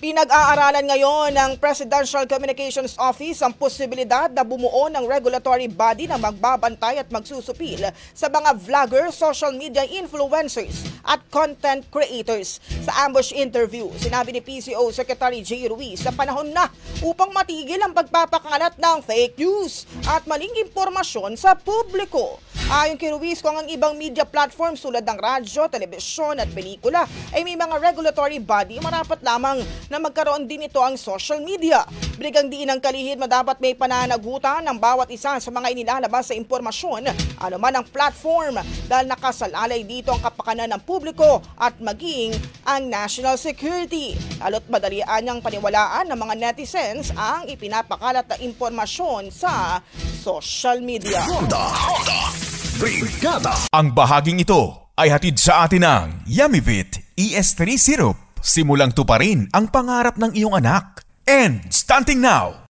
Pinag-aaralan ngayon ng Presidential Communications Office ang posibilidad na bumuo ng regulatory body na magbabantay at magsusupil sa mga vlogger, social media influencers at content creators. Sa ambush interview, sinabi ni PCO Secretary J. Ruiz na panahon na upang matigil ang pagpapakalat ng fake news at maling impormasyon sa publiko. Ayon kay Ruiz, kung ang ibang media platforms tulad ng radyo, telebisyon at pelikula ay may mga regulatory body, marapat lamang na magkaroon din ito ang social media. Binigyang diin ng kalihim na dapat may pananagutan ng bawat isa sa mga inilalabas sa impormasyon, anuman ang platform, dahil nakasalalay dito ang kapakanan ng publiko at maging ang national security. Lalo't madalian niyang paniwalaan ng mga netizens ang ipinapakalat na impormasyon sa social media. Brigada. Ang bahaging ito ay hatid sa atin ng Yummy-Vit ES3 Syrup. Simulang tuparin ang pangarap ng iyong anak. And starting now,